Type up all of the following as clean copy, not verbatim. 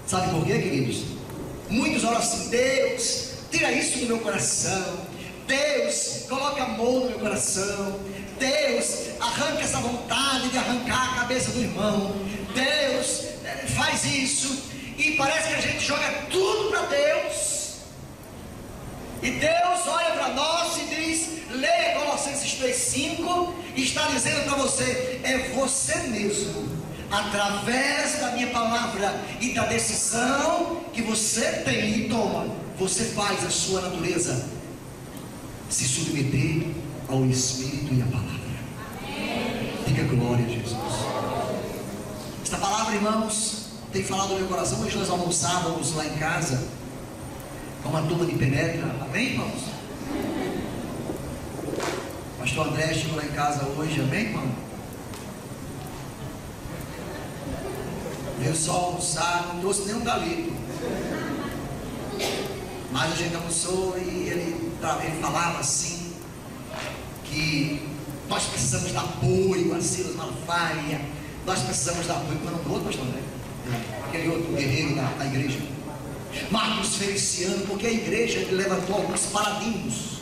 Sabe por quê, queridos? Muitos oram assim: Deus, tira isso do meu coração. Deus, coloca amor no meu coração. Deus, arranca essa vontade de arrancar a cabeça do irmão. Deus, faz isso. E parece que a gente joga tudo para Deus. E Deus olha para nós e diz: leia Colossenses 3,5, e está dizendo para você: é você mesmo, através da minha palavra e da decisão que você tem e toma, você faz a sua natureza se submeter ao Espírito e à palavra. Diga glória a Jesus. Esta palavra, irmãos, tem falado no meu coração. Hoje nós almoçávamos lá em casa com uma turma de penetra. Amém, irmãos? Pastor André chegou lá em casa hoje. Amém, irmão? Veio só almoçar, não trouxe nenhum galito. Mas a gente almoçou e ele falava assim, que nós precisamos dar apoio a Silas Malafaia. Nós precisamos dar apoio. Como é o nome do outro, pastor André? Aquele outro guerreiro da igreja, Marcos Feliciano, porque a igreja levantou alguns paladinos,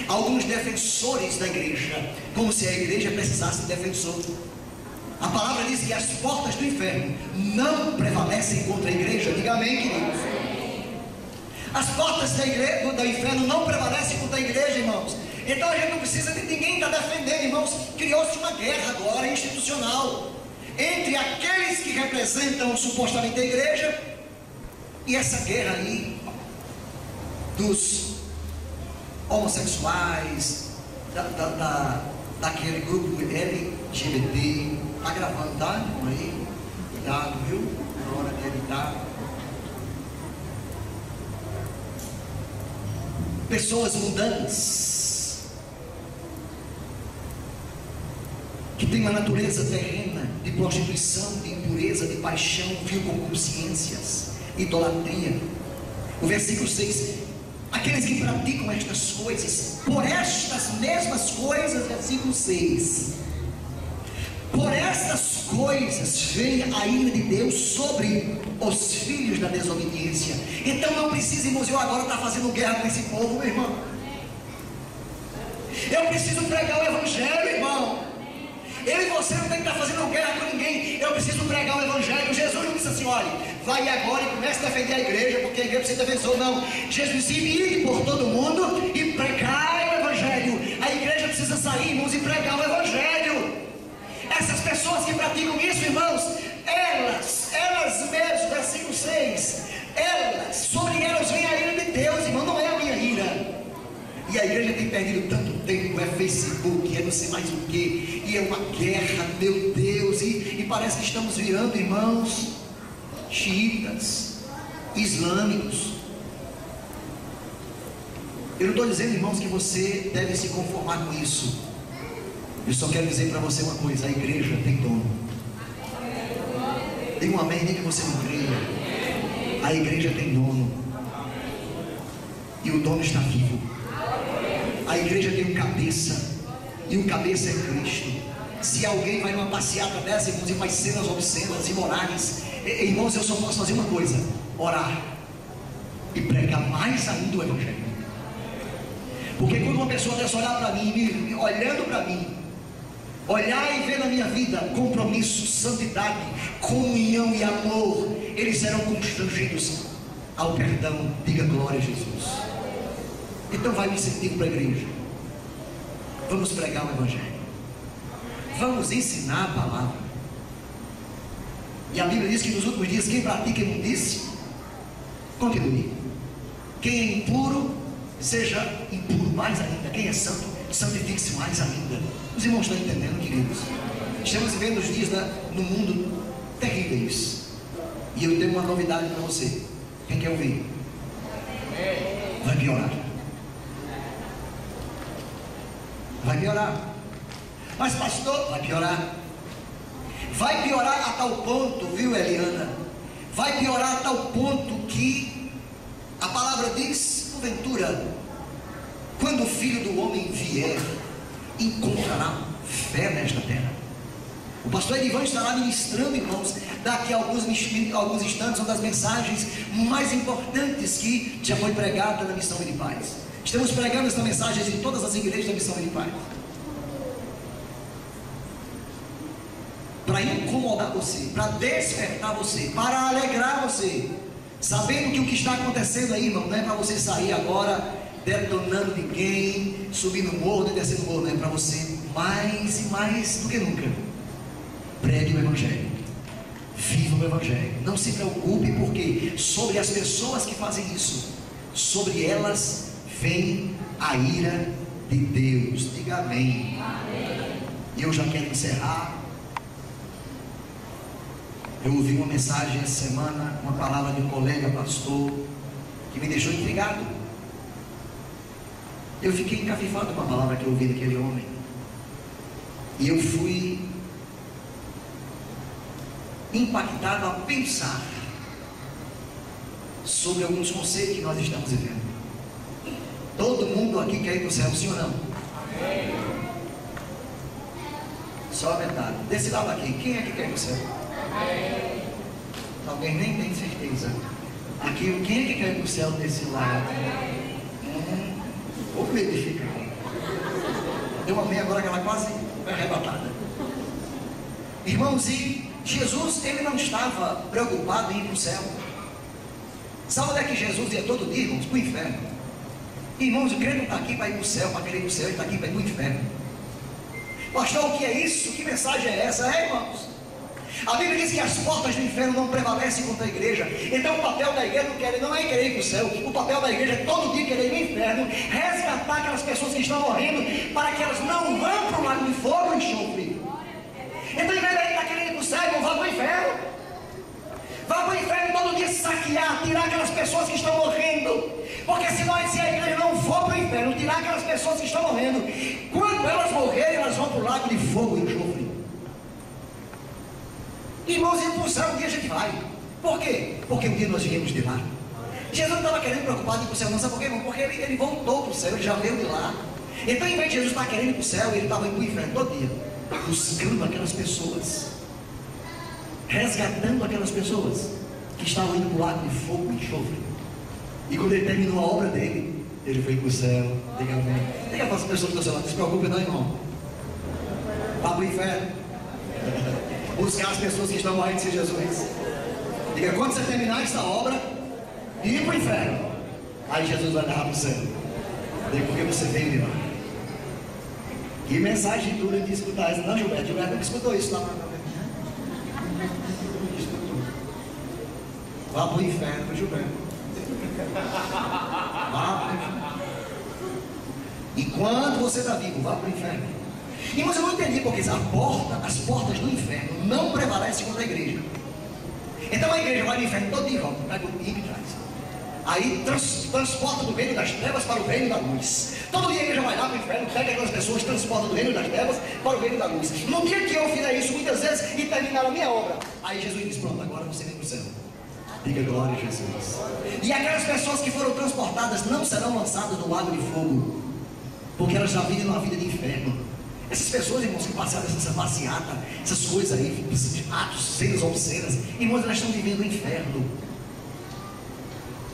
alguns defensores da igreja, como se a igreja precisasse de defensor. A palavra diz que as portas do inferno não prevalecem contra a igreja. Diga amém, queridos. As portas do inferno não prevalecem contra a igreja, irmãos. Então a gente não precisa de ninguém estar defendendo, irmãos. Criou-se uma guerra agora institucional entre aqueles que representam supostamente a igreja e essa guerra aí dos homossexuais, daquele grupo LGBT. Está gravando, tá? Aí, cuidado, viu? Na hora de editar. Pessoas mundanas que têm uma natureza terrena de prostituição, de impureza, de paixão, vil concupiscências, idolatria. O versículo 6: aqueles que praticam estas coisas, por estas mesmas coisas, versículo 6, por estas coisas vem a ira de Deus sobre os filhos da desobediência. Então não precisa, irmãos, eu agora estar fazendo guerra com esse povo, meu irmão. Eu preciso pregar o evangelho, irmão. Eu e você não tem que estar fazendo guerra com ninguém. Eu preciso pregar o evangelho. Jesus não disse assim: olha, vai agora e comece a defender a igreja, porque a igreja precisa de defensor. Não, Jesus disse: ide por todo mundo e pregai o evangelho. A igreja precisa sair, irmãos, e pregar o evangelho. Essas pessoas que praticam isso, irmãos, elas mesmas, versículo 6, sobre elas vem a ira de Deus, irmão, não é a minha ira. E a igreja tem perdido tanto tempo, é Facebook, é não sei mais o que, e é uma guerra, meu Deus, e parece que estamos virando, irmãos, xiitas, islâmicos. Eu não estou dizendo, irmãos, que você deve se conformar com isso. Eu só quero dizer para você uma coisa: a igreja tem dono. Diga um amém, nem que você não creia. A igreja tem dono, e o dono está vivo. A igreja tem um cabeça, e o cabeça é Cristo. Se alguém vai numa passeata dessa, irmãos, e faz cenas obscenas, imorais, irmãos, eu só posso fazer uma coisa: orar e pregar mais ainda o evangelho. Porque quando uma pessoa dessa olhar para mim, olhando para mim, olhar e ver na minha vida compromisso, santidade, comunhão e amor, eles serão constrangidos ao perdão. Diga glória a Jesus. Então vai me incentivo para a igreja. Vamos pregar o evangelho, vamos ensinar a palavra. E a Bíblia diz que nos últimos dias quem pratica imundice, continue. Quem é impuro, seja impuro mais ainda. Quem é santo, santifique-se mais ainda. Os irmãos estão entendendo, queridos? Estamos vivendo os dias no mundo terríveis. E eu tenho uma novidade para você. Quem quer ouvir? Vai piorar. Vai piorar. Mas pastor, vai piorar. Vai piorar a tal ponto, viu, Eliana? Vai piorar a tal ponto que a palavra diz, porventura, quando o Filho do Homem vier, encontrará fé nesta terra. O pastor Edivan estará ministrando, irmãos, daqui a alguns instantes, uma das mensagens mais importantes que já foi pregada na Missão Vida e Paz. Estamos pregando essa mensagem em todas as igrejas da Missão Vida e Paz, para incomodar você, para despertar você, para alegrar você, sabendo que o que está acontecendo aí, irmão, não é para você sair agora detonando ninguém, subindo o morro e descendo o morro, não é para você mais e mais do que nunca. Pregue o Evangelho, viva o Evangelho, não se preocupe, porque sobre as pessoas que fazem isso, sobre elas vem a ira de Deus. Diga amém. E eu já quero encerrar. Eu ouvi uma mensagem essa semana, uma palavra de um colega pastor, que me deixou intrigado. Eu fiquei encafifado com a palavra que eu ouvi daquele homem, e eu fui impactado a pensar sobre alguns conceitos que nós estamos vivendo. Todo mundo aqui quer ir para o céu, sim ou não? Amém. Só a metade. Desse lado aqui, quem é que quer ir para o céu? Amém. Alguém nem tem certeza. Aqui, quem é que quer ir para o céu desse lado? Ou medo de ficar. Deu uma meia agora que ela quase foi arrebatada. Irmãos, e Jesus, ele não estava preocupado em ir para o céu. Sabe onde é que Jesus ia todo dia, irmãos? Para o inferno. Irmãos, o crente não está aqui para ir para o céu, para querer ir para o céu, ele está aqui para ir para o inferno. Pastor, o que é isso? Que mensagem é essa? Irmãos, a Bíblia diz que as portas do inferno não prevalecem contra a igreja. Então o papel da igreja não é querer ir para o céu. O papel da igreja é todo dia querer ir para o inferno, resgatar aquelas pessoas que estão morrendo, para que elas não vão para o lago de fogo e enxofre. Então, em vez de estar querendo ir para o céu, vá para o inferno. Vá para o inferno todo dia saquear, tirar aquelas pessoas que estão morrendo. Porque se a igreja não for para o inferno, tirar aquelas pessoas que estão morrendo, quando elas morrerem, elas vão para o lago de fogo e enxofre. Irmãos, ir para o céu um dia a gente vai. Por quê? Porque um dia nós viemos de lá. Jesus não estava querendo preocupado em ir para o céu, não. Sabe por quê, irmão? Porque ele voltou para o céu, ele já veio de lá. Então, em vez de Jesus estar querendo ir para o céu, ele estava indo para o inferno todo dia, buscando aquelas pessoas, resgatando aquelas pessoas que estavam indo para o lago de fogo e enxofre. E quando ele terminou a obra dele, ele foi para o céu. Diga amém. Diga para as pessoas do seu lado, não se preocupe não, irmão. Vá para o inferno. Buscar as pessoas que estão morrendo sem Jesus. Diga, quando você terminar esta obra e ir para o inferno, aí Jesus vai dar para o céu. Diga, porque você veio de lá. Que mensagem dura de escutar essa. Não, Gilberto não escutou isso lá na vá para o inferno, Gilberto. Vá para o inferno. Enquanto você está vivo, vá para o inferno. E você não entendi porque as portas do inferno não prevalecem contra a igreja. Então a igreja vai no inferno todo dia e volta, pega o ímpio e traz. Aí transporta do reino das trevas para o reino da luz. Todo dia a igreja vai lá para o inferno, pega aquelas pessoas, transporta do reino das trevas para o reino da luz. No dia que eu fizer isso muitas vezes e terminar a minha obra, aí Jesus diz, pronto, agora você vem para o céu. Diga glória a Jesus. E aquelas pessoas que foram transportadas não serão lançadas no lago de fogo, porque elas já vivem uma vida de inferno. Essas pessoas, irmãos, que passaram essa passeata, essas coisas aí, atos, cenas obscenas, irmãos, elas estão vivendo o inferno.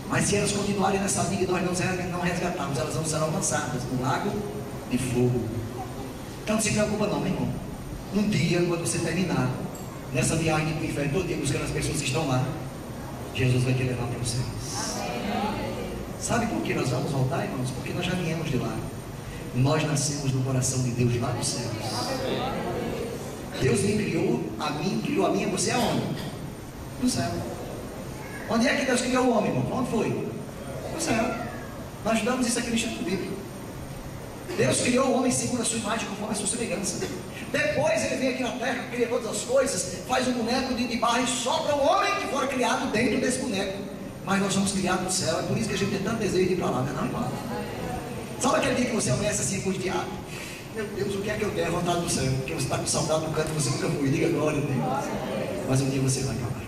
Mas se elas continuarem nessa vida e nós não resgatarmos, elas não serão lançadas no lago de fogo. Então não se preocupa não, meu irmão. Um dia, quando você terminar nessa viagem para o inferno, todo dia buscando as pessoas que estão lá, Jesus vai te levar para os céus. Sabe por que nós vamos voltar, irmãos? Porque nós já viemos de lá. Nós nascemos no coração de Deus lá nos céus. Deus me criou a mim e você aonde? No céu. Onde é que Deus criou o homem, irmão? Onde foi? No céu. Nós estudamos isso aqui no Instituto Bíblico. Deus criou o homem segundo a sua imagem, conforme a sua semelhança. Depois ele vem aqui na terra, cria todas as coisas, faz um boneco de barro e sopra o homem que for criado dentro desse boneco. Mas nós somos criados no céu, é por isso que a gente tem tanto desejo de ir para lá, não é, irmão? Sabe aquele dia que você amanhece assim angustiado? Meu Deus, o que é que eu quero? Vontade do céu. Porque você está com saudade do canto que você nunca foi. Diga glória a Deus. Mas um dia você vai para lá.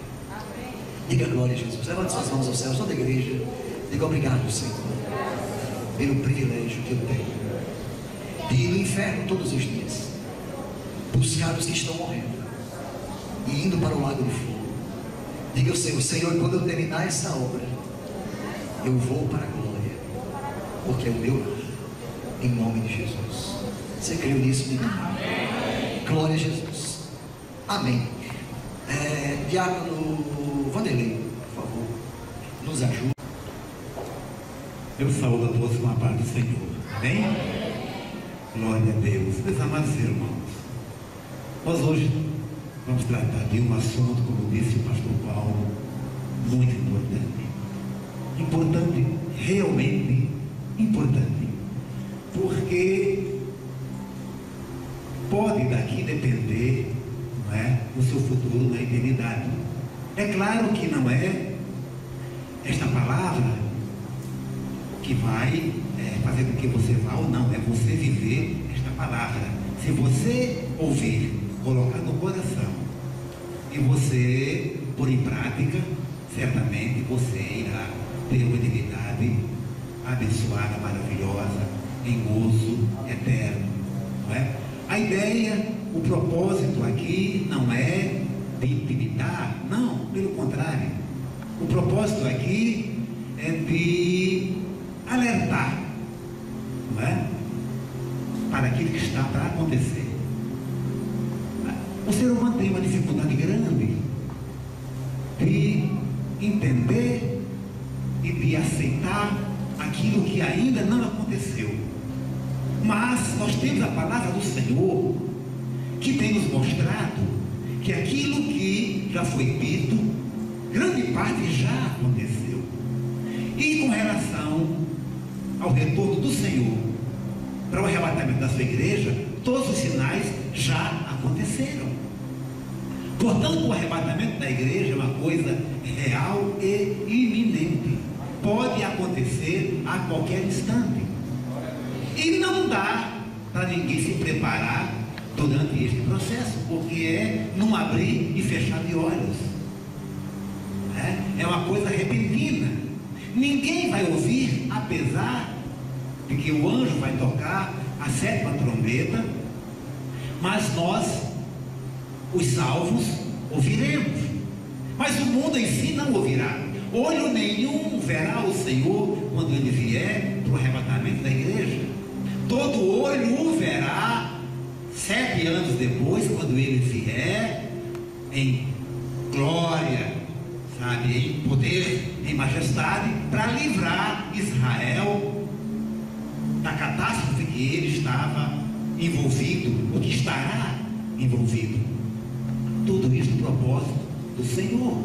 Diga glória a Jesus. Levante suas mãos ao céu, toda a igreja. Diga obrigado, Senhor, pelo privilégio que eu tenho de ir no inferno todos os dias, buscar os que estão morrendo, e indo para o lago do fogo. Diga ao Senhor: Senhor, quando eu terminar essa obra, eu vou para a glória, porque é o meu lar, em nome de Jesus. Você creu nisso? Amém. Glória a Jesus. Amém. Diácono Vanderlei, por favor, nos ajude. Eu saúdo a todos com a paz do Senhor. Amém? Glória a Deus. Meus amados irmãos, nós hoje vamos tratar de um assunto, como disse o pastor Paulo, muito importante. Importante, realmente importante. Porque pode daqui depender, não é, o seu futuro na eternidade. É claro que não é esta palavra que vai fazer com que você vá ou não, é você viver esta palavra. Se você ouvir, colocar no coração e você pôr em prática, certamente você irá ter uma eternidade abençoada, maravilhosa, em gozo eterno, não é? A ideia, o propósito aqui não é de intimidar, não, pelo contrário. O propósito aqui é de alertar, não é? Para aquilo que está para acontecer. O ser humano tem uma dificuldade grande de entender e de aceitar aquilo que ainda não aconteceu. Mas nós temos a palavra do Senhor que tem nos mostrado que aquilo que já foi dito, grande parte já aconteceu. E com relação ao retorno do Senhor para o arrebatamento da sua igreja, todos os sinais já aconteceram. Portanto, o arrebatamento da igreja é uma coisa real e iminente. Pode acontecer a qualquer instante. E não dá para ninguém se preparar durante este processo, porque é num abrir e fechar de olhos. É uma coisa repentina. Ninguém vai ouvir, apesar de que o anjo vai tocar a 7ª trombeta, mas nós, os salvos, ouviremos. Mas o mundo em si não ouvirá. Olho nenhum verá o Senhor quando ele vier para o arrebatamento da igreja. Todo olho o verá 7 anos depois, quando ele vier em glória, sabe, em poder, em majestade, para livrar Israel da catástrofe que ele estava envolvido, ou que estará envolvido. Tudo isso no propósito do Senhor.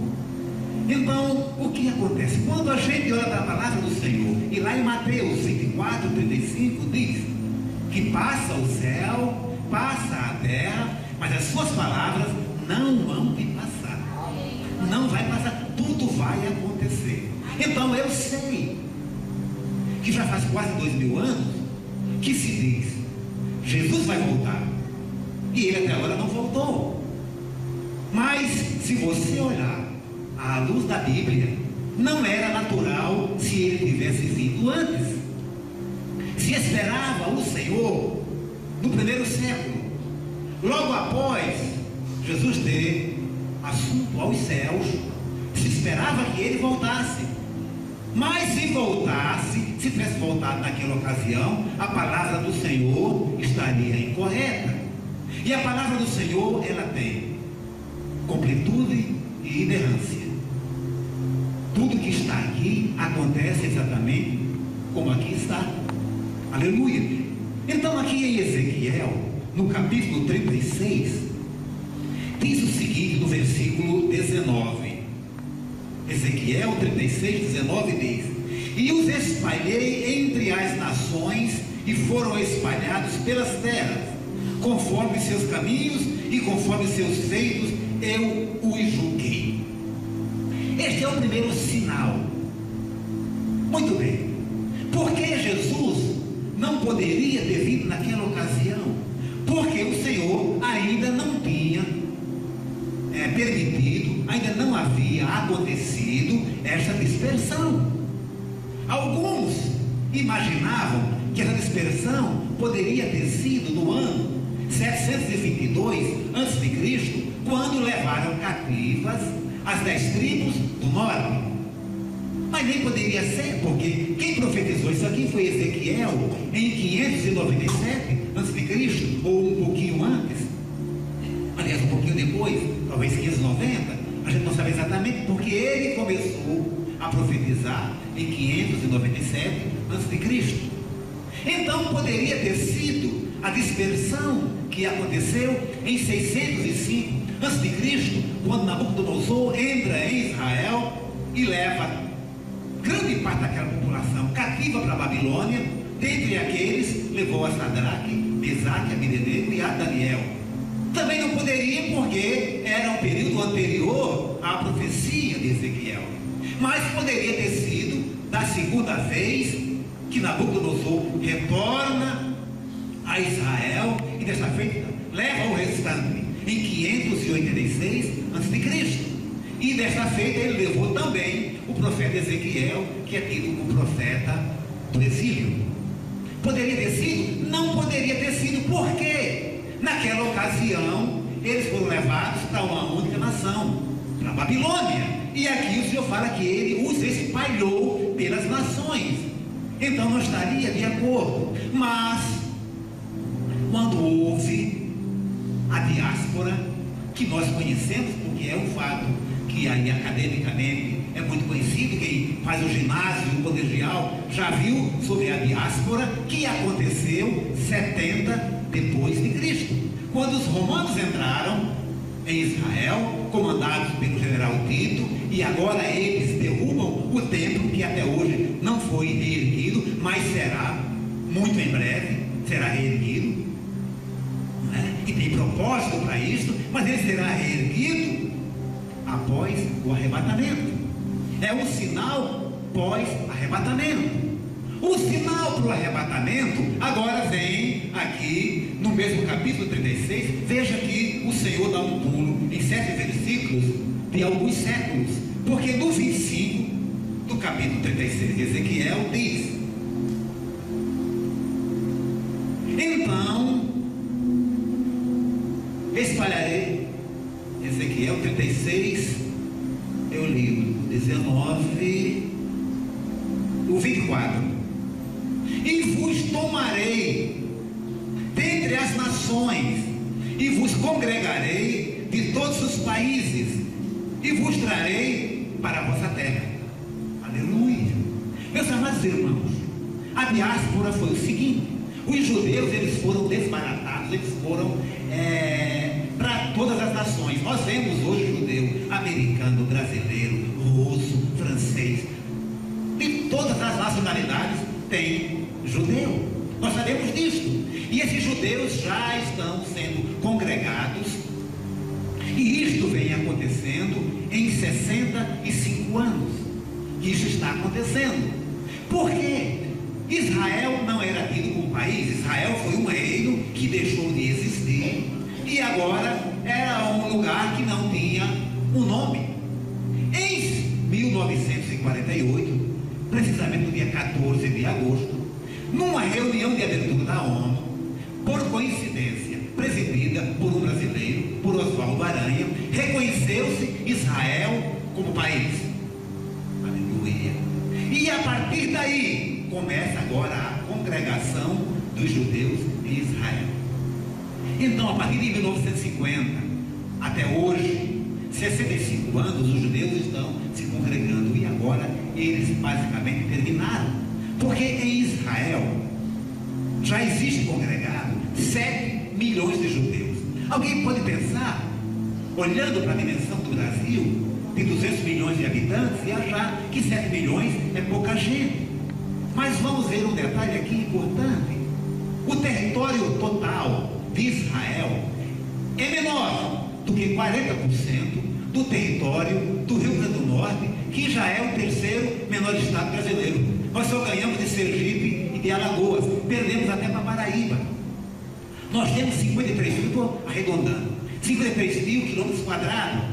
Então, o que acontece? Quando a gente olha para a palavra do Senhor, e lá em Mateus 24, 35, diz que passa o céu, passa a terra, mas as suas palavras não vão te passar. Não vai passar, tudo vai acontecer. Então eu sei que já faz quase 2000 anos que se diz: Jesus vai voltar, e ele até agora não voltou. Mas se você olhar à luz da Bíblia, não era natural se ele tivesse vindo antes. Se esperava o Senhor no primeiro século, logo após Jesus ter assunto aos céus, se esperava que ele voltasse. Mas se voltasse, se tivesse voltado naquela ocasião, a palavra do Senhor estaria incorreta. E a palavra do Senhor, ela tem completude e inerrância. Tudo que está aqui acontece exatamente como aqui está. Aleluia. Então aqui em Ezequiel, no capítulo 36, diz o seguinte no versículo 19. Ezequiel 36, 19 diz: e os espalhei entre as nações, e foram espalhados pelas terras, conforme seus caminhos e conforme seus feitos, eu os julguei. Este é o primeiro sinal. Muito bem. Por que Jesus não poderia ter vindo naquela ocasião? Porque o Senhor ainda não tinha permitido, ainda não havia acontecido esta dispersão. Alguns imaginavam que essa dispersão poderia ter sido no ano 722 a.C., quando levaram cativas as 10 tribos do norte. Mas nem poderia ser, porque quem profetizou isso aqui foi Ezequiel em 597 a.C., ou um pouquinho antes, aliás, um pouquinho depois, talvez 590, a gente não sabe exatamente, porque ele começou a profetizar em 597 a.C. Então poderia ter sido a dispersão que aconteceu em 605 a.C., quando Nabucodonosor entra em Israel e leva grande parte daquela população cativa para a Babilônia. Dentre aqueles, levou a Sadraque, Mesaque, Abednego e a Daniel. Também não poderia, porque era um período anterior à profecia de Ezequiel. Mas poderia ter sido da segunda vez que Nabucodonosor retorna a Israel e desta feita leva o restante em 586 a.C. E desta feita ele levou também o profeta Ezequiel, que é tido como profeta do exílio. Poderia ter sido? Não poderia ter sido. Por quê? Naquela ocasião eles foram levados para uma única nação, para a Babilônia. E aqui o Senhor fala que ele os espalhou pelas nações. Então não estaria de acordo. Mas quando houve a diáspora, que nós conhecemos, porque é um fato que aí academicamente é muito conhecido, quem faz o ginásio, o colegial, já viu sobre a diáspora, que aconteceu 70 depois de Cristo, quando os romanos entraram em Israel, comandados pelo general Tito, e agora eles derrubam o templo, que até hoje não foi reerguido, mas será, muito em breve, será reerguido, né? E tem propósito para isso, mas ele será reerguido após o arrebatamento. É um sinal pós-arrebatamento. O sinal para o arrebatamento agora vem aqui no mesmo capítulo 36. Veja que o Senhor dá um pulo em 7 versículos de alguns séculos, porque no 25 do capítulo 36 de Ezequiel diz: então espalharei, Ezequiel 36, eu li o 19, o 24, e vos tomarei dentre as nações, e vos congregarei de todos os países, e vos trarei para a vossa terra. Aleluia. Meus amados irmãos, a diáspora foi o seguinte: os judeus, eles foram desbaratados, eles foram para todas as nações. Nós vemos hoje judeu, americano, brasileiro, russo, francês, de todas as nacionalidades tem judeu. Nós sabemos disso. E esses judeus já estão sendo congregados, e isto vem acontecendo em 65 anos. Isso está acontecendo. Por quê? Israel não era tido como país. Israel foi um reino que deixou de existir, e agora era um lugar que não tinha um nome. Em 1948, precisamente no dia 14 de agosto, numa reunião de abertura da ONU, por coincidência, presidida por um brasileiro, por Oswaldo Aranha, reconheceu-se Israel como país. Aleluia. E a partir daí começa agora a congregação dos judeus em Israel. Então, a partir de 1950 até hoje, 65 anos, os judeus estão se congregando, e agora eles basicamente terminaram, porque em Israel já existe congregado 7 milhões de judeus. Alguém pode pensar, olhando para a dimensão do Brasil, de 200 milhões de habitantes, e achar que 7 milhões é pouca gente. Mas vamos ver um detalhe aqui importante: o território total de Israel é menor do que 40% do território do Rio Grande do Norte, que já é o 3º menor estado brasileiro. Nós só ganhamos de Sergipe e de Alagoas, perdemos até para Paraíba. Nós temos 53 mil, estou arredondando, 53 mil quilômetros quadrados.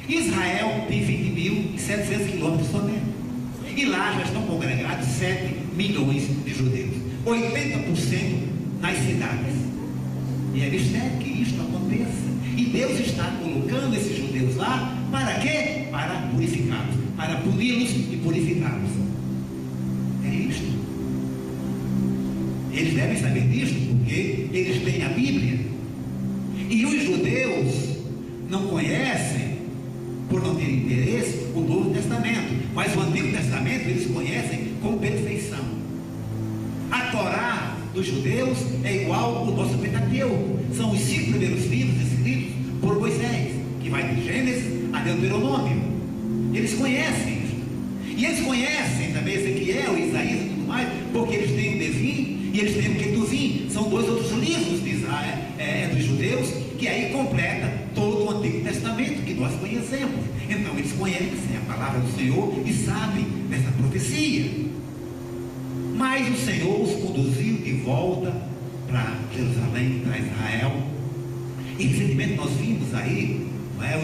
Israel tem 20.700 quilômetros somente, e lá já estão congregados 7 milhões de judeus, 80% nas cidades. E é mistério que isto aconteça. E Deus está colocando esses judeus lá para quê? Para purificá-los, para puni-los e purificá-los. É isto. Eles devem saber disso porque eles têm a Bíblia. E os judeus não conhecem, por não ter interesse, o Novo Testamento. Mas o Antigo Testamento eles conhecem com perfeição. A Torá dos judeus é igual ao nosso Pentateuco. São os 5 primeiros livros escritos por Moisés, que vai de Gênesis a Deuteronômio. Eles conhecem isso. E eles conhecem também Ezequiel, Isaías e tudo mais, porque eles têm o Devim e eles têm o Ketuvim. São 2 outros livros de Israel, dos judeus, que aí completa todo o Antigo Testamento que nós conhecemos. Então eles conhecem a palavra do Senhor e sabem dessa profecia. Mas o Senhor os conduziu de volta para Jerusalém, para Israel. E recentemente nós vimos aí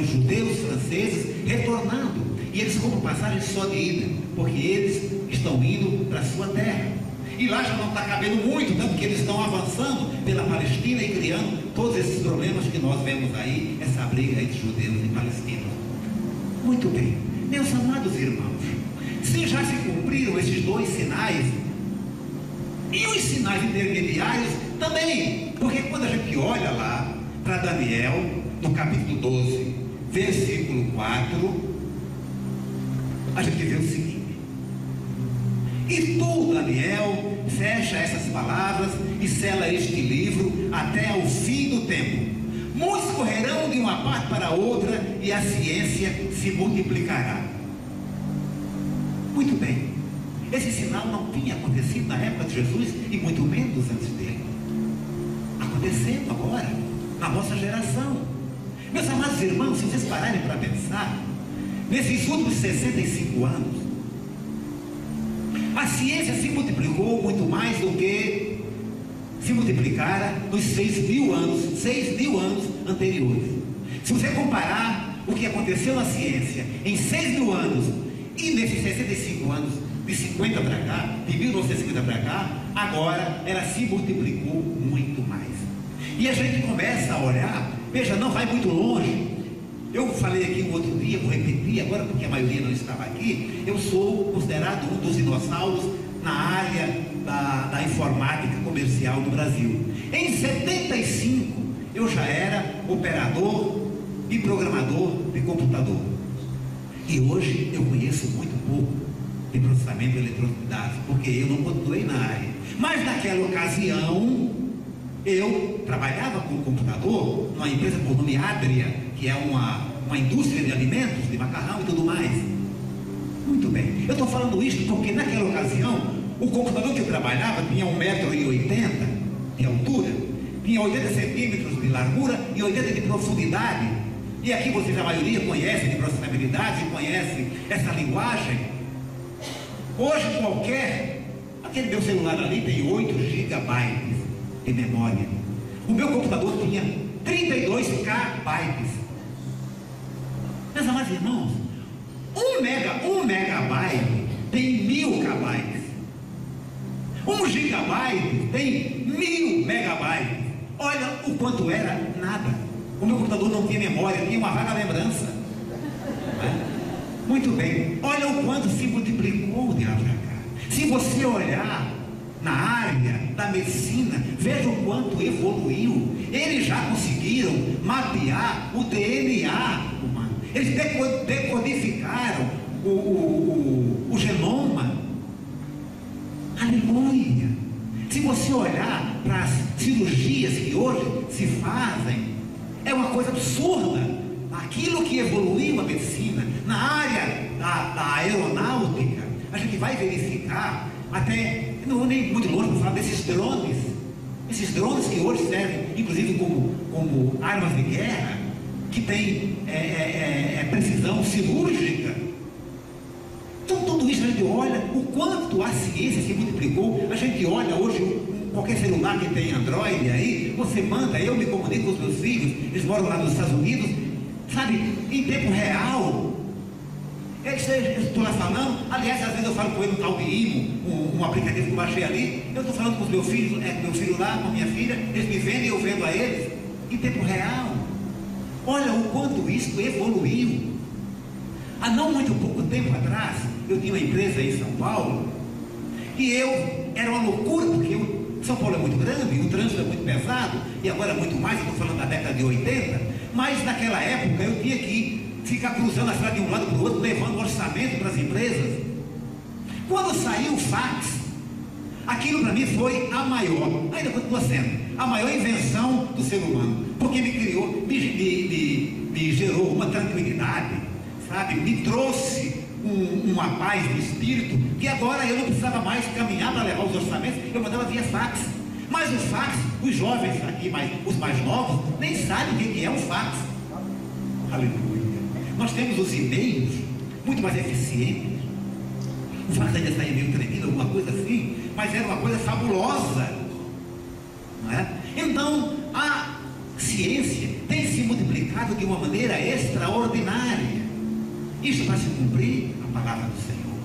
os judeus franceses retornando. E eles compram passagem só de ida, porque eles estão indo para a sua terra. E lá já não está cabendo muito, tanto que eles estão avançando pela Palestina e criando todos esses problemas que nós vemos aí, essa briga entre judeus e palestinos. Muito bem, meus amados irmãos, se já se cumpriram esses 2 sinais, e os sinais intermediários também, porque quando a gente olha lá para Daniel, no capítulo 12, versículo 4, a gente vê o seguinte: e tu, Daniel, fecha essas palavras e sela este livro até ao fim do tempo. Muitos correrão de uma parte para outra e a ciência se multiplicará. Muito bem, esse sinal não tinha acontecido na época de Jesus e muito menos antes dele. Acontecendo agora, na nossa geração. Meus amados irmãos, se vocês pararem para pensar, nesses últimos 65 anos, a ciência se multiplicou muito mais do que se multiplicara nos 6.000 anos anteriores. Se você comparar o que aconteceu na ciência em 6.000 anos e nesses 65 anos, de 50 para cá, de 1950 para cá, agora ela se multiplicou muito mais. E a gente começa a olhar, veja, não vai muito longe. Eu falei aqui um outro dia, vou repetir agora porque a maioria não estava aqui. Eu sou considerado um dos dinossauros na área da informática comercial do Brasil. Em 75 eu já era operador e programador de computador. E hoje eu conheço muito pouco de processamento eletrônico de dados, porque eu não continuei na área. Mas naquela ocasião eu trabalhava com computador numa empresa por nome Adria, que é uma indústria de alimentos, de macarrão e tudo mais. Muito bem, eu estou falando isso porque naquela ocasião o computador que eu trabalhava tinha 1,80 m de altura, tinha 80 centímetros de largura e 80 de profundidade. E aqui vocês, a maioria, conhecem de processabilidade, conhecem essa linguagem. Hoje aquele meu celular ali tem 8 GB de memória. O meu computador tinha 32 KB. Meus amados irmãos, 1 megabyte tem 1000 KB. 1 GB tem 1000 megabytes. Olha o quanto era nada. O meu computador não tinha memória, tinha uma vaga lembrança. Muito bem, olha o quanto se multiplicou de lá para cá. Se você olhar na área da medicina, veja o quanto evoluiu. Eles já conseguiram mapear o DNA humano. Eles decodificaram o genoma. Aleluia! Se você olhar para as cirurgias que hoje se fazem, é uma coisa absurda. Aquilo que evoluiu a medicina na área da aeronáutica, a gente vai verificar, até não vou nem muito longe para falar desses drones. Esses drones que hoje servem, inclusive, como armas de guerra, que tem precisão cirúrgica. Então, tudo isso a gente olha o quanto a ciência se multiplicou. A gente olha hoje qualquer celular que tem Android aí, você manda, eu me comunico com os meus filhos, eles moram lá nos Estados Unidos, sabe, em tempo real. Eu estou lá falando, aliás, às vezes eu falo com ele um tal de Imo, um aplicativo que eu baixei ali. Eu estou falando com os meus filhos, meu filho lá, com a minha filha, eles me vendem e eu vendo a eles, em tempo real. Olha o quanto isso evoluiu. Há não muito pouco tempo atrás, eu tinha uma empresa em São Paulo, e era uma loucura, porque São Paulo é muito grande, o trânsito é muito pesado, e agora muito mais, estou falando da década de 80, mas naquela época eu tinha que ficar cruzando a cidade de um lado para o outro, levando orçamento para as empresas. Quando saiu o fax, aquilo para mim foi a maior, ainda continua sendo, a maior invenção do ser humano, porque me criou, me gerou uma tranquilidade, sabe? Me trouxe uma paz de espírito, que agora eu não precisava mais caminhar para levar os orçamentos, eu mandava via fax. Mas o fax, os jovens aqui, os mais novos, nem sabem o que é um fax. Aleluia. Nós temos os e-mails muito mais eficientes. O fax ainda está meio tremido, alguma coisa assim, mas era uma coisa fabulosa, não é? Então, a ciência tem se multiplicado de uma maneira extraordinária. Isso para se cumprir a palavra do Senhor.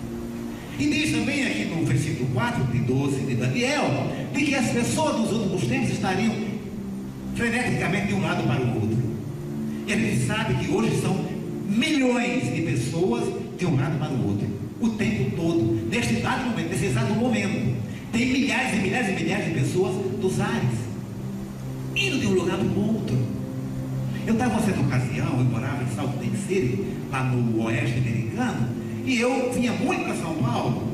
E diz também aqui no versículo 4 de 12 de Daniel, de que as pessoas dos últimos tempos estariam freneticamente de um lado para o outro. E a gente sabe que hoje são milhões de pessoas de um lado para o outro, o tempo todo, nesse exato momento. Tem milhares e milhares e milhares de pessoas dos ares, indo de um lugar para o outro. Eu estava nessa ocasião, eu morava em Salt Lake City, lá no oeste americano, e eu vinha muito para São Paulo.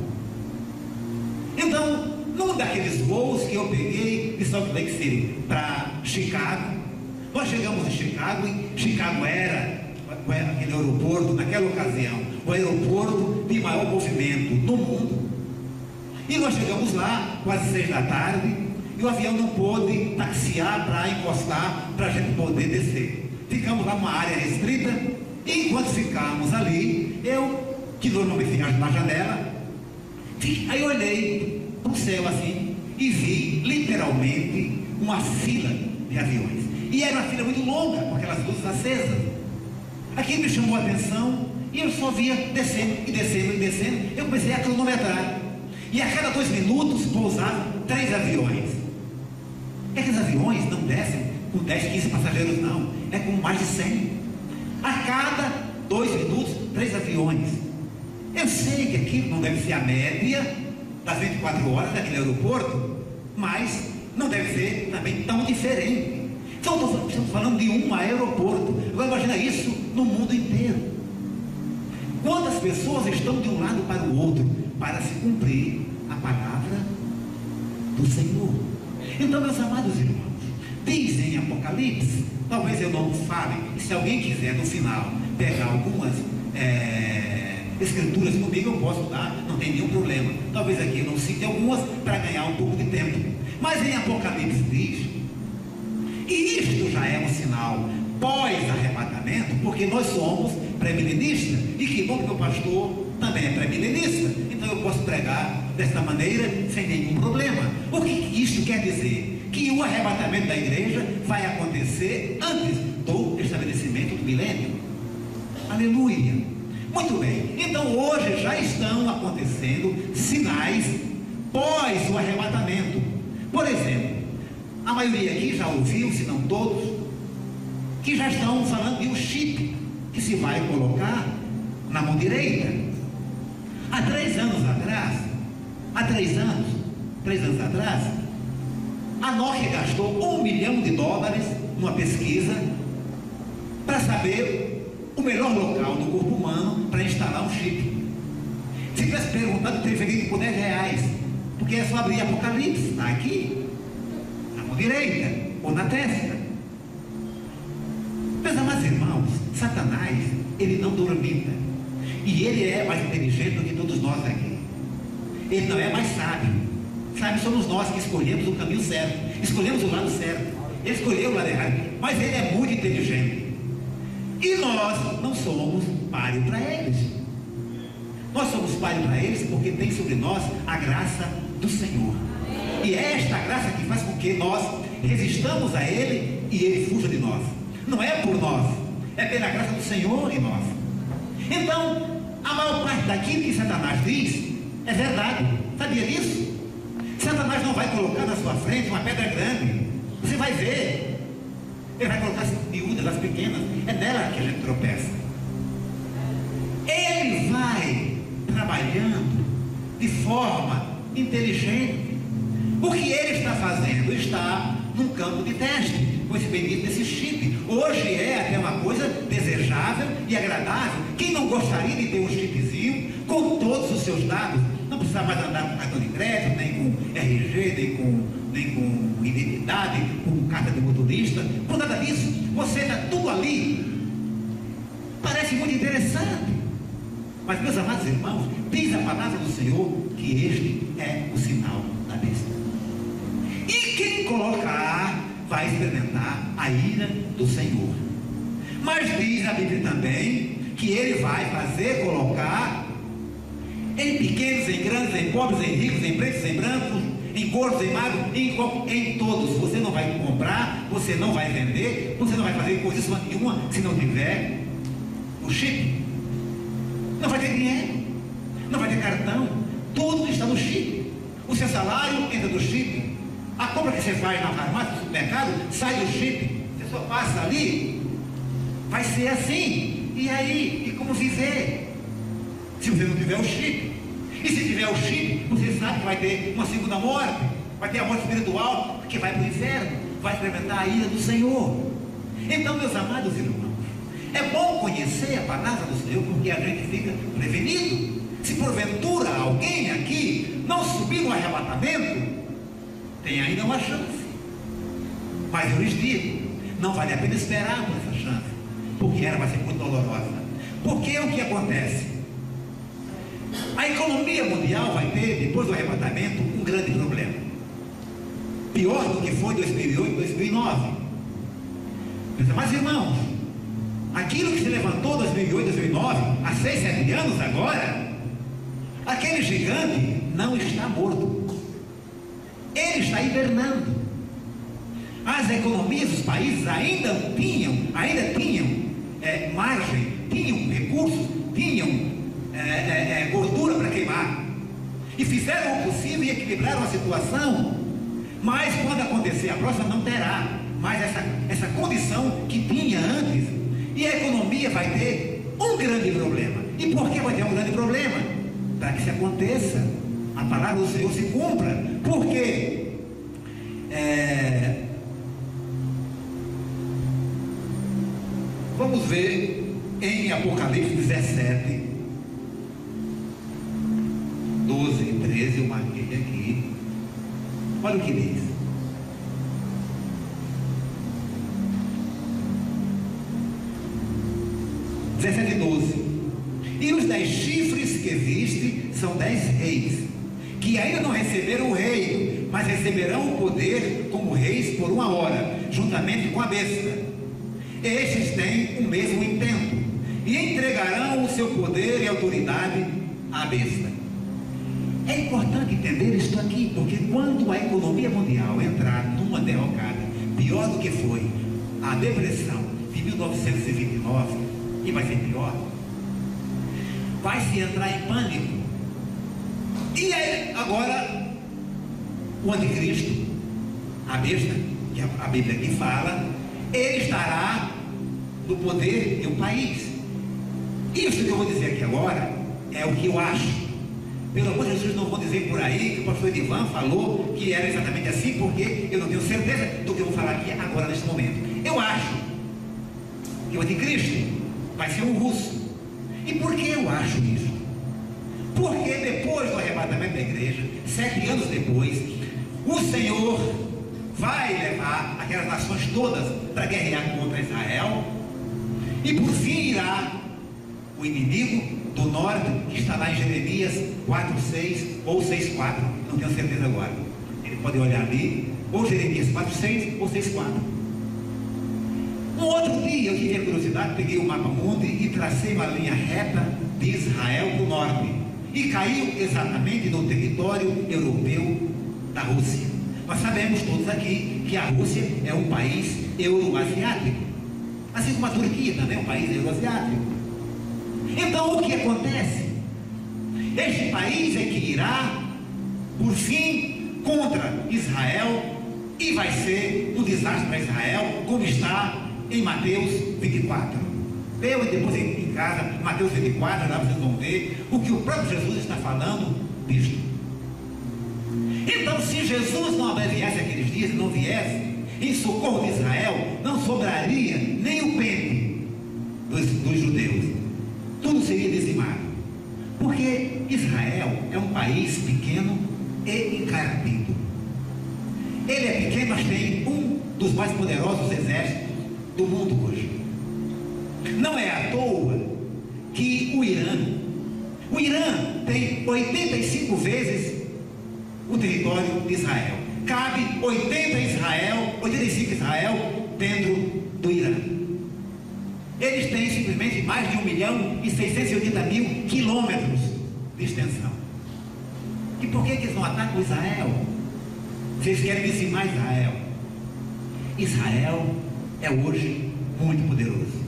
Então, num daqueles voos que eu peguei de Salt Lake City para Chicago, nós chegamos em Chicago, e Chicago era aquele aeroporto, naquela ocasião, o aeroporto de maior movimento do mundo. E nós chegamos lá, quase 6 da tarde, e o avião não pôde taxiar para encostar, para a gente poder descer. Ficamos lá numa área restrita, e enquanto ficamos ali, eu, que normalmente ficava na janela, aí olhei para o céu assim, e vi literalmente uma fila de aviões. E era uma fila muito longa, com aquelas luzes acesas. Aquilo me chamou a atenção, e eu só via descendo, e descendo, e descendo. Eu comecei a cronometrar. E a cada 2 minutos pousavam 3 aviões. É que os aviões não descem com 10, 15 passageiros, não. É com mais de 100. A cada 2 minutos, 3 aviões. Eu sei que aquilo não deve ser a média das 24 horas daquele aeroporto, mas não deve ser também tão diferente. Então estamos falando de um aeroporto. Agora imagina isso no mundo inteiro. Quantas pessoas estão de um lado para o outro para se cumprir a palavra do Senhor? Então, meus amados irmãos, diz em Apocalipse, talvez eu não fale, e se alguém quiser no final pegar algumas escrituras comigo, eu posso dar, não tem nenhum problema. Talvez aqui eu não cite algumas para ganhar um pouco de tempo. Mas em Apocalipse diz, e isto já é um sinal pós-arrebatamento, porque nós somos pré-milenistas, e que bom que meu pastor também é pré-milenista, então eu posso pregar desta maneira sem nenhum problema. O que isto quer dizer? Que o arrebatamento da igreja vai acontecer antes do estabelecimento do milênio. Aleluia! Muito bem, então hoje já estão acontecendo sinais pós o arrebatamento. Por exemplo, a maioria aqui já ouviu, se não todos, que já estão falando de um chip que se vai colocar na mão direita. Há 3 anos atrás, a Nokia gastou $1 milhão numa pesquisa para saber o melhor local do corpo humano para instalar um chip. Se tivesse perguntado, teria feito por R$10, porque é só abrir Apocalipse, está aqui, na mão direita ou na testa. Meus amados irmãos, Satanás, ele não dormita, e ele é mais inteligente do que todos nós aqui. Ele não é mais sábio. Sábio somos nós que escolhemos o caminho certo, escolhemos o lado certo. Ele escolheu o lado errado, mas ele é muito inteligente. E nós não somos páreo para eles. Nós somos páreo para eles porque tem sobre nós a graça do Senhor. E é esta graça que faz com que nós resistamos a Ele e Ele fuja de nós. Não é por nós, é pela graça do Senhor em nós. Então, a maior parte daquilo que Satanás diz é verdade. Sabia disso? Satanás não vai colocar na sua frente uma pedra grande. Você vai ver. Ele vai colocar as miúdas, as pequenas. É nela que a gente tropeça. Ele vai trabalhando de forma inteligente. O que ele está fazendo? Está num campo de teste, com esse bendito desse chip. Hoje é até uma coisa desejável e agradável. Quem não gostaria de ter um chipzinho com todos os seus dados? Não precisa mais andar com cartão de crédito, nem com RG, nem com identidade, com carta de motorista, por nada disso. Você está tudo ali. Parece muito interessante. Mas, meus amados irmãos, diz a palavra do Senhor que este é o sinal da besta. E quem colocar vai experimentar a ira do Senhor. Mas diz a Bíblia também que ele vai fazer colocar em pequenos, em grandes, em pobres, em ricos, em pretos, em brancos, em gordos, em magros, em todos. Você não vai comprar, você não vai vender, você não vai fazer coisa nenhuma se não tiver o chip. Não vai ter dinheiro, não vai ter cartão, tudo está no chip. O seu salário entra do chip. A compra que você faz na farmácia, no supermercado, sai do chip. Você só passa ali. Vai ser assim. E aí? E como viver? Se você não tiver o chip. E se tiver o chip, você sabe que vai ter uma segunda morte. Vai ter a morte espiritual, porque vai para o inferno. Vai experimentar a ira do Senhor. Então, meus amados irmãos, é bom conhecer a palavra do Senhor, porque a gente fica prevenido. Se porventura alguém aqui não subir no arrebatamento, tem ainda uma chance. Mas eu lhes digo, não vale a pena esperar por essa chance, porque ela vai ser muito dolorosa. Porque o que acontece? A economia mundial vai ter, depois do arrebatamento, um grande problema. Pior do que foi 2008, 2009. Mas, irmãos, aquilo que se levantou em 2008, 2009, há 6, 7 anos agora, aquele gigante não está morto. Ele está hibernando. As economias dos países ainda tinham margem, tinham recursos, tinham gordura para queimar. E fizeram o possível e equilibraram a situação. Mas quando acontecer a próxima, não terá mais essa condição que tinha antes. E a economia vai ter um grande problema. E por que vai ter um grande problema? Para que isso aconteça, a palavra do Senhor se cumpra. Porque vamos ver em Apocalipse 17, 12 e 13, eu marquei aqui. Olha o que diz. (17 e 12). E os 10 chifres que existem são 10 reis, que ainda não receberam o reino, mas receberão o poder como reis por 1 hora, juntamente com a besta. Estes têm o mesmo intento, e entregarão o seu poder e autoridade à besta. É importante entender isto aqui, porque quando a economia mundial entrar numa derrocada, pior do que foi a depressão de 1929, e vai ser pior, vai se entrar em pânico. E aí, agora, o anticristo, a besta, que a Bíblia aqui fala, ele estará no poder de um país. Isso que eu vou dizer aqui agora é o que eu acho. Pelo amor de Jesus, não vou dizer por aí que o pastor Edivan falou que era exatamente assim, porque eu não tenho certeza do que eu vou falar aqui agora neste momento. Eu acho que o anticristo vai ser um russo. E por que eu acho isso? Porque depois do arrebatamento da igreja, 7 anos depois, o Senhor vai levar aquelas nações todas para guerrear contra Israel, e por fim irá o inimigo do norte, que está lá em Jeremias 4:6 ou 6:4, não tenho certeza agora. Ele pode olhar ali, ou Jeremias 4:6 ou 6:4. Um outro dia eu tive a curiosidade, peguei o mapa mundi e tracei uma linha reta de Israel para o norte, e caiu exatamente no território europeu da Rússia. Nós sabemos todos aqui que a Rússia é um país euroasiático, assim como a Turquia também é um país euroasiático. Então o que acontece? Este país é que irá, por fim, contra Israel, E vai ser um desastre para Israel, como está em Mateus 24. Leiam depois em casa, Mateus 24, lá vocês vão ver o que o próprio Jesus está falando disto. Então, se Jesus não abreviasse aqueles dias, não viesse em socorro de Israel, não sobraria nem o pente dos judeus. Tudo seria dizimado. Porque Israel é um país pequeno e encardido. Ele é pequeno, mas tem um dos mais poderosos exércitos do mundo hoje. Não é à toa que o Irã tem 85 vezes o território de Israel. Cabe 85 Israel dentro do Irã. Eles têm simplesmente mais de 1.680.000 quilômetros de extensão. E por que eles não atacam Israel? Vocês querem dizimar Israel? Israel é hoje muito poderoso,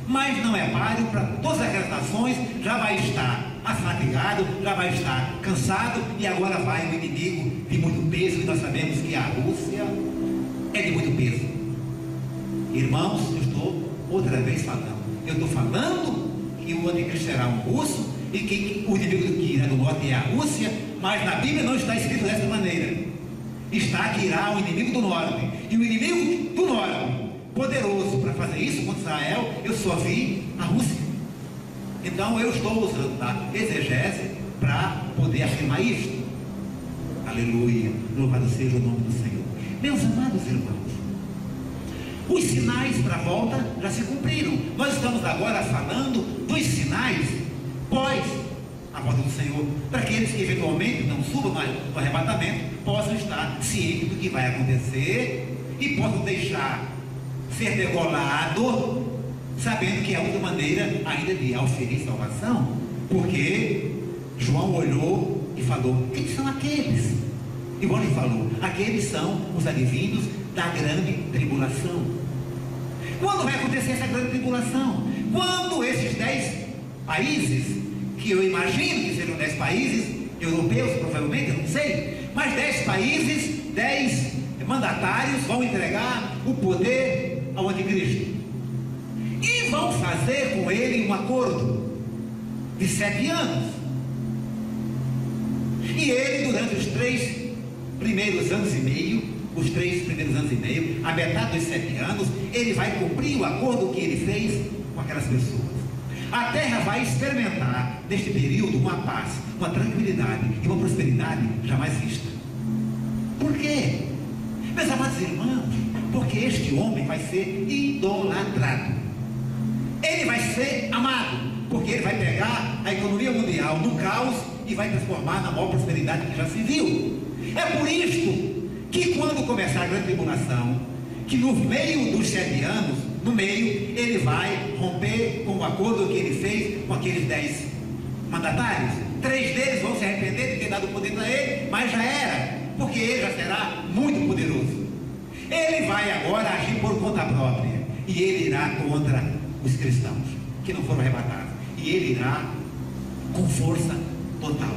mas não é páreo para todas as nações. Já vai estar afatigado, já vai estar cansado, e agora vai um inimigo de muito peso, e nós sabemos que a Rússia é de muito peso. Irmãos, eu estou outra vez falando, eu estou falando que o anticristo será um russo, e que o inimigo que irá do norte é a Rússia, mas na Bíblia não está escrito dessa maneira. Está que irá o inimigo do norte, e o inimigo do norte, poderoso para fazer isso contra Israel, eu só vi a Rússia. Então eu estou usando a exegese para poder afirmar isto. Aleluia, louvado seja o nome do Senhor. Meus amados irmãos, os sinais para a volta já se cumpriram. Nós estamos agora falando dos sinais pós a volta do Senhor, para aqueles que eventualmente não subam no arrebatamento, possam estar cientes do que vai acontecer e possam deixar ser degolado, sabendo que é a única maneira ainda de auferir salvação. Porque João olhou e falou: quem são aqueles? E o anjo falou: aqueles são os advindos da grande tribulação. Quando vai acontecer essa grande tribulação? Quando esses 10 países, que eu imagino que sejam 10 países europeus, provavelmente, eu não sei, mas 10 países, 10 mandatários vão entregar o poder ao anticristo e vão fazer com ele um acordo de 7 anos. E ele, durante os 3 primeiros anos e meio, a metade dos 7 anos, ele vai cumprir o acordo que ele fez com aquelas pessoas. A terra vai experimentar neste período uma paz, uma tranquilidade e uma prosperidade jamais vista. Por quê? Meus amados irmãos, porque este homem vai ser idolatrado. Ele vai ser amado, porque ele vai pegar a economia mundial no caos e vai transformar na maior prosperidade que já se viu. É por isto que quando começar a grande tribulação, que no meio dos 7 anos, no meio, ele vai romper com o acordo que ele fez com aqueles 10 mandatários. 3 deles vão se arrepender de ter dado o poder para ele, mas já era, porque ele já será muito poderoso. Ele vai agora agir por conta própria, e ele irá contra os cristãos que não foram arrebatados, e ele irá com força total.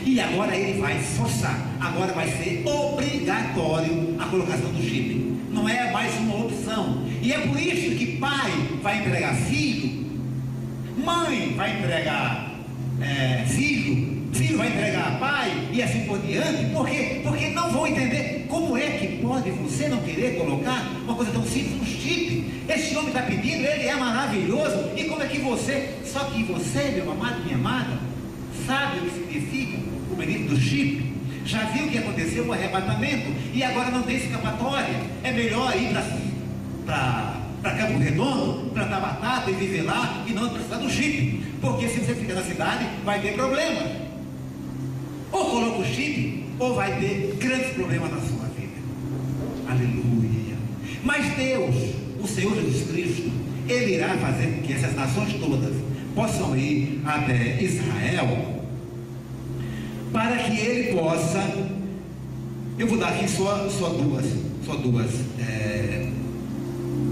E agora ele vai forçar, agora vai ser obrigatório a colocação do chip. Não é mais uma opção. E é por isso que pai vai entregar filho, mãe vai entregar filho, filho vai entregar pai, e assim por diante. Por quê? Porque não vão entender como é que pode você não querer colocar uma coisa tão simples, um chip. Esse homem está pedindo, ele é maravilhoso. E como é que você, só que você, meu amado, minha amada, sabe o que significa o benito do chip? Já viu o que aconteceu com o arrebatamento, e agora não tem escapatória. É melhor ir para Campo Redondo, plantar batata e viver lá, e não precisar do chip, porque se você ficar na cidade vai ter problema. Ou coloca o chip, ou vai ter grandes problemas na sua vida. Aleluia. Mas Deus, o Senhor Jesus Cristo, Ele irá fazer com que essas nações todas possam ir até Israel, para que ele possa, eu vou dar aqui só duas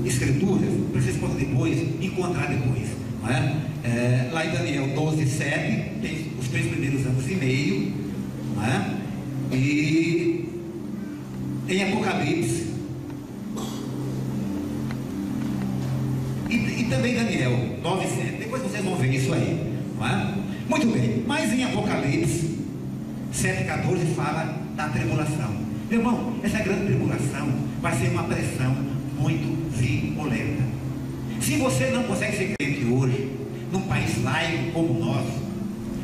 escrituras, para vocês possam depois encontrar depois, não é? Lá em Daniel 12:7 tem os 3 primeiros anos e meio, não é? E Apocalipse e também Daniel 9:7. Depois vocês vão ver isso aí, não é? Muito bem, mas em Apocalipse 7:14 fala da tribulação. Meu irmão, essa grande tribulação vai ser uma pressão muito violenta. Se você não consegue ser crente hoje, num país laico como o nosso,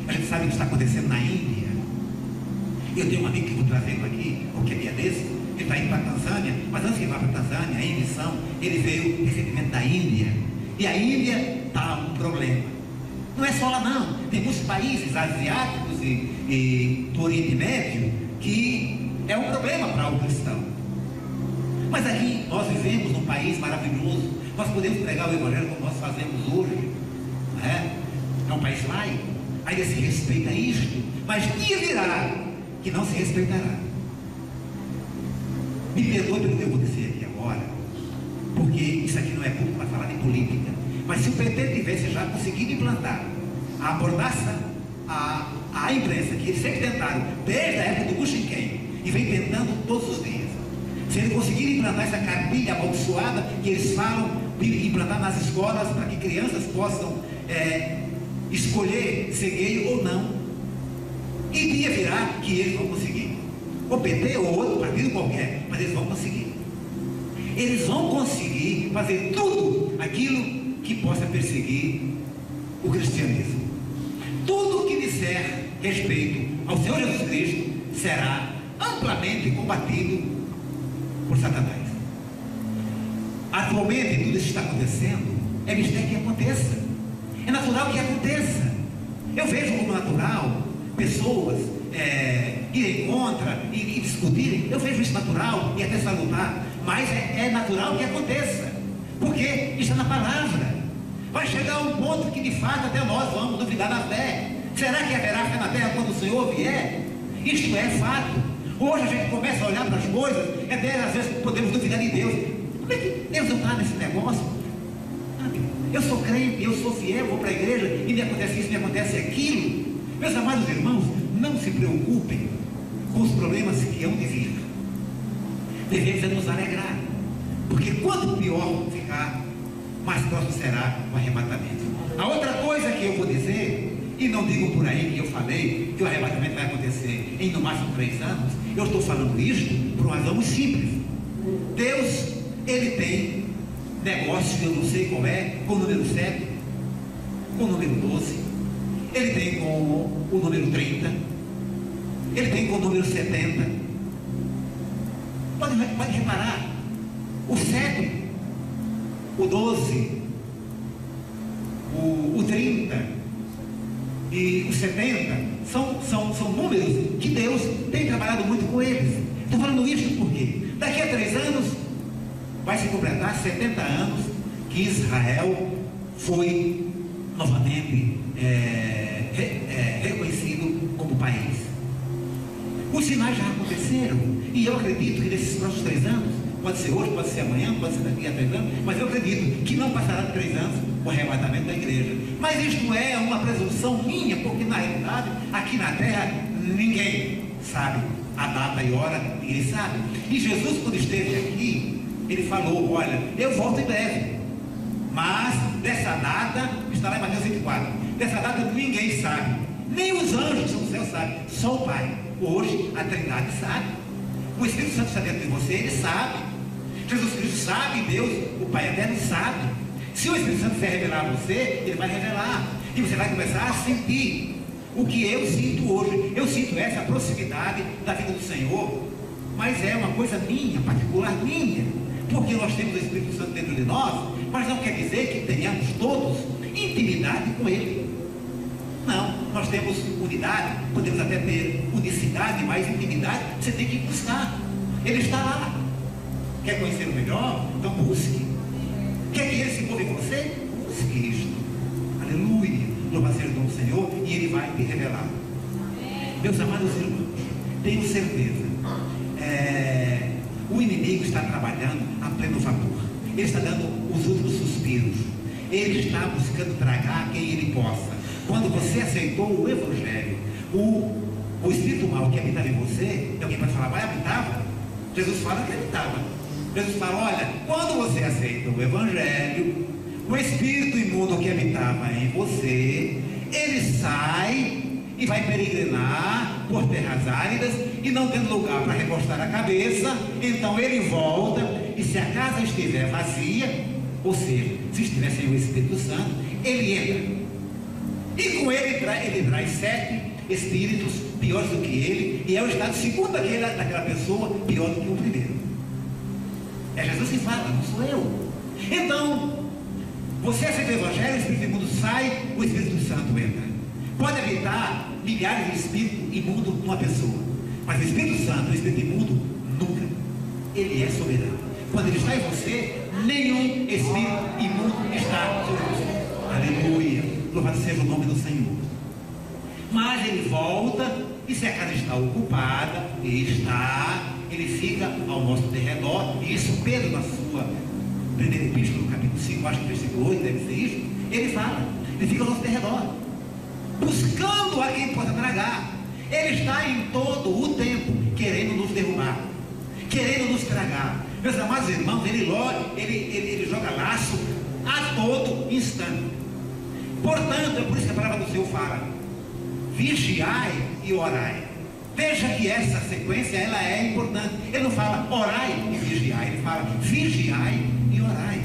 a gente sabe o que está acontecendo na Índia. Eu tenho um amigo que vou trazendo aqui, qualquer dia desse, ele está indo para a Tanzânia, mas antes de ir para a Tanzânia, em missão, ele veio recentemente da Índia. E a Índia está um problema. Não é só lá não, tem muitos países asiáticos e do Oriente Médio que é um problema para o cristão. Mas aqui nós vivemos num país maravilhoso, nós podemos pregar o Evangelho como nós fazemos hoje, não é? É um país laico, ainda se respeita isto, mas dia virá que não se respeitará. Me perdoe pelo que eu vou dizer aqui agora, porque isso aqui não é público para falar de política, mas se o PT tivesse já conseguido implantar a abordaça, a imprensa, que eles sempre tentaram, desde a época do Bushinken, e vem tentando todos os dias, se ele conseguir implantar essa cartilha amaldiçoada que eles falam de implantar nas escolas para que crianças possam escolher ser gay ou não, e dia virá que eles vão conseguir. O PT ou outro partido qualquer, mas eles vão conseguir. Eles vão conseguir fazer tudo aquilo que possa perseguir o cristianismo. Tudo que disser respeito ao Senhor Jesus Cristo será amplamente combatido por Satanás. Atualmente tudo isso está acontecendo, é mistério que aconteça, é natural que aconteça. Eu vejo como natural pessoas irem contra e discutirem, eu vejo isso natural e até salutar, mas é natural que aconteça, porque está na palavra. Vai chegar um ponto que de fato até nós vamos duvidar da fé. Será que haverá fé na terra quando o Senhor vier? Isto é fato. Hoje a gente começa a olhar para as coisas, até às vezes podemos duvidar de Deus. Como é que Deus não está nesse negócio? Eu sou crente, eu sou fiel, vou para a igreja e me acontece isso, me acontece aquilo. Meus amados irmãos, não se preocupem com os problemas que hão de vir. Devemos nos alegrar, porque quanto pior ficar, mais próximo será o arrebatamento. A outra coisa que eu vou dizer, e não digo por aí que eu falei que o arrebatamento vai acontecer em no máximo 3 anos, eu estou falando isto por uma razão muito simples. Deus, Ele tem negócio, eu não sei qual é, com o número 7, com o número 12, Ele tem com o número 30, Ele tem com o número 70. Pode reparar, o 7, o 12, o 30 e o 70 são números que Deus tem trabalhado muito com eles. Estou falando isso porque daqui a 3 anos vai se completar 70 anos que Israel foi novamente reconhecido como país. Os sinais já aconteceram e eu acredito que nesses próximos 3 anos, pode ser hoje, pode ser amanhã, pode ser daqui a 3 anos, mas eu acredito que não passará de 3 anos o arrebatamento da igreja. Mas isto é uma presunção minha, porque na realidade aqui na terra ninguém sabe a data e hora, ninguém sabe. E Jesus, quando esteve aqui, ele falou: olha, eu volto em breve, mas dessa data, está lá em Mateus 24, dessa data ninguém sabe, nem os anjos que estão no céu sabem, só o Pai. Hoje a Trindade sabe, o Espírito Santo está dentro de você, ele sabe, Jesus Cristo sabe, Deus, o Pai Eterno sabe. Se o Espírito Santo quiser revelar a você, ele vai revelar, e você vai começar a sentir o que eu sinto hoje. Eu sinto essa proximidade da vida do Senhor, mas é uma coisa minha, particular minha, porque nós temos o Espírito Santo dentro de nós, mas não quer dizer que tenhamos todos intimidade com Ele. Não, nós temos unidade, podemos até ter unicidade, mas intimidade você tem que buscar. Ele está lá. Quer conhecer o melhor? Então busque. Quer que Ele se envolva em você? Busque isto. Aleluia. Louva seja o nome do Senhor e Ele vai te revelar. Meus amados irmãos, tenho certeza, o inimigo está trabalhando a pleno vapor. Ele está dando os últimos suspiros. Ele está buscando tragar quem ele possa. Quando você aceitou o Evangelho, o espírito mal que habitava em você, alguém pode falar, vai habitava? Jesus fala que ele estava. Jesus fala: olha, quando você aceita o Evangelho, o espírito imundo que habitava em você, ele sai e vai peregrinar por terras áridas, e não tendo lugar para recostar a cabeça, então ele volta, e se a casa estiver vazia, ou seja, se estiver sem o Espírito Santo, ele entra, e com ele traz 7 espíritos piores do que ele, e é o estado segundo daquela pessoa pior do que o primeiro. É Jesus que fala, não sou eu. Então, você aceita o Evangelho, o Espírito imundo sai, o Espírito Santo entra. Pode habitar milhares de espíritos imundos numa pessoa, mas o Espírito Santo, o Espírito imundo, nunca. Ele é soberano. Quando ele está em você, nenhum espírito imundo está sobre você. Aleluia. Louvado seja o nome do Senhor. Mas ele volta, e se a casa está ocupada, ele fica ao nosso derredor. E isso Pedro, na sua primeira epístola, no capítulo 5, acho que versículo 8, deve ser isso, ele fala, ele fica ao nosso derredor, buscando a quem possa tragar. Ele está em todo o tempo querendo nos derrubar, querendo nos tragar. Meus amados irmãos, ele joga laço a todo instante. Portanto, é por isso que a palavra do Senhor fala: vigiai e orai. Veja que essa sequência, ela é importante. Ele não fala orai e vigiai, ele fala vigiai e orai.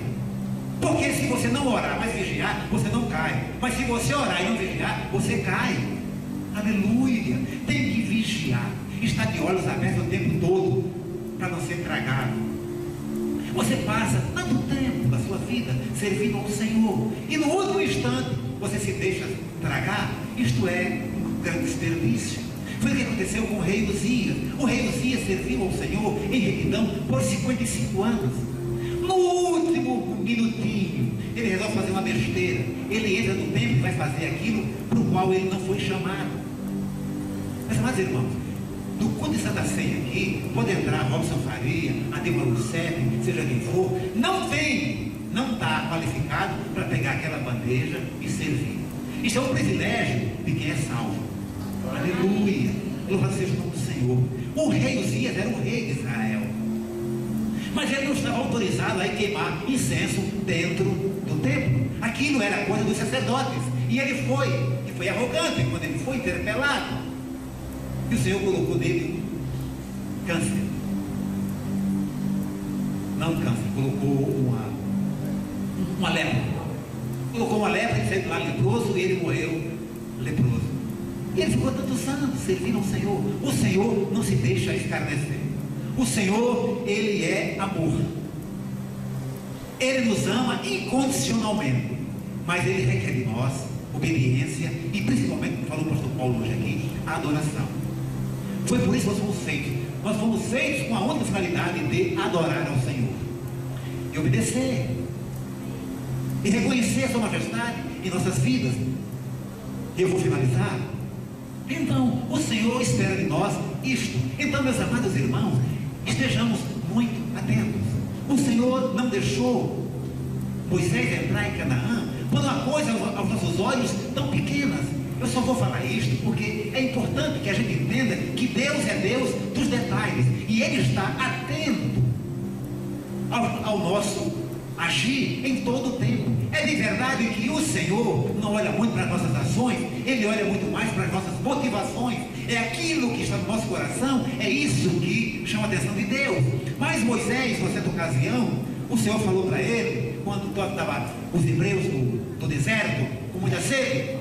Porque se você não orar, mas vigiar, você não cai. Mas se você orar e não vigiar, você cai. Aleluia. Tem que vigiar, estar de olhos abertos o tempo todo, para não ser tragado. Você passa tanto tempo da sua vida servindo ao Senhor, e no último instante você se deixa tragar. Isto é um grande desperdício. Foi o que aconteceu com o rei Uzias. O rei Uzias serviu ao Senhor em retidão por 55 anos. No último minutinho, ele resolve fazer uma besteira. Ele entra no templo e vai fazer aquilo para o qual ele não foi chamado. Mas, amados irmãos, no culto de Santa Ceia aqui, pode entrar Robson Faria, Ademar Lucete, seja quem for, não está qualificado para pegar aquela bandeja e servir. Isso é um privilégio de quem é salvo. Aleluia. Louvado seja o nome do Senhor. O rei Uzias era o rei de Israel, mas ele não estava autorizado a queimar incenso dentro do templo. Aquilo era coisa dos sacerdotes. E ele foi arrogante quando ele foi interpelado. E o Senhor colocou nele câncer. Não câncer, colocou uma lepra. Colocou uma lepra, ele saiu lá leproso e ele morreu leproso. E ele ficou tantos anos servindo ao Senhor. O Senhor não se deixa escarnecer. O Senhor, ele é amor. Ele nos ama incondicionalmente, mas ele requer de nós obediência e, principalmente, como falou o pastor Paulo hoje aqui, a adoração. Foi por isso que nós fomos feitos. Nós fomos feitos com a única finalidade de adorar ao Senhor e obedecer e reconhecer a sua majestade em nossas vidas. Eu vou finalizar. Então, o Senhor espera de nós isto. Então, meus amados irmãos, estejamos muito atentos. O Senhor não deixou Moisés entrar em Canaã por uma coisa aos nossos olhos tão pequenas. Eu só vou falar isto porque é importante que a gente entenda que Deus é Deus dos detalhes, e Ele está atento ao nosso agir em todo o tempo. É de verdade que o Senhor não olha muito para as nossas ações, Ele olha muito mais para as nossas motivações. É aquilo que está no nosso coração, é isso que chama a atenção de Deus. Mas Moisés, numa certa ocasião, o Senhor falou para ele, quando estavam os hebreus do deserto, com muita sede,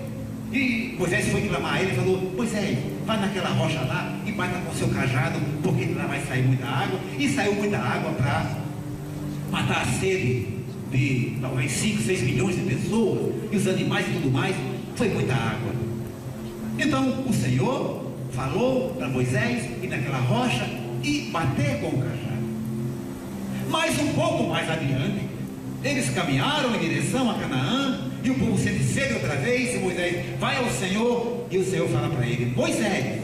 e Moisés foi clamar a ele e falou: Moisés, vai naquela rocha lá e bata com o seu cajado, porque lá vai sair muita água. E saiu muita água para matar a sede de talvez 5, 6 milhões de pessoas, e os animais e tudo mais. Foi muita água. Então o Senhor falou para Moisés ir naquela rocha e bater com o cajado. Mas um pouco mais adiante, eles caminharam em direção a Canaã, e o povo sente sede outra vez, e Moisés vai ao Senhor, e o Senhor fala para ele: Moisés,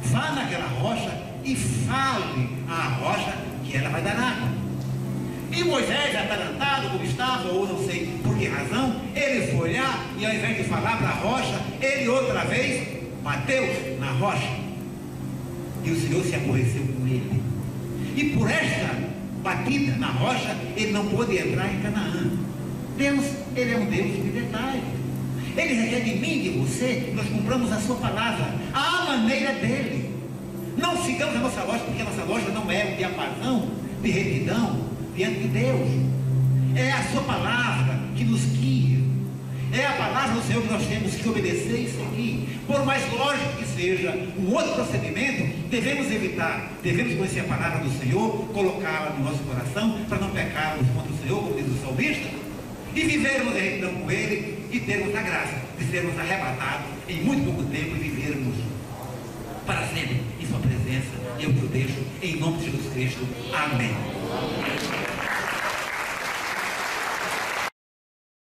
vá naquela rocha e fale à rocha que ela vai dar água. E Moisés, atarantado como estava, ou não sei por que razão, ele foi olhar, e ao invés de falar para a rocha, ele outra vez bateu na rocha, e o Senhor se aborreceu com ele. E por esta batida na rocha, ele não pôde entrar em Canaã. Deus, ele é um Deus de detalhe. Ele requer de mim e de você que nós cumpramos a sua palavra, à maneira dele. Não sigamos a nossa lógica, porque a nossa lógica não é um diapasão de retidão diante de Deus. É a sua palavra que nos guia. É a palavra do Senhor que nós temos que obedecer e seguir. Por mais lógico que seja um outro procedimento, devemos evitar. Devemos conhecer a palavra do Senhor, colocá-la no nosso coração, para não pecarmos contra o Senhor, como diz o salmista, e vivermos em retidão com Ele, e termos a graça de sermos arrebatados em muito pouco tempo e vivermos para sempre em sua presença. Eu te deixo em nome de Jesus Cristo. Amém.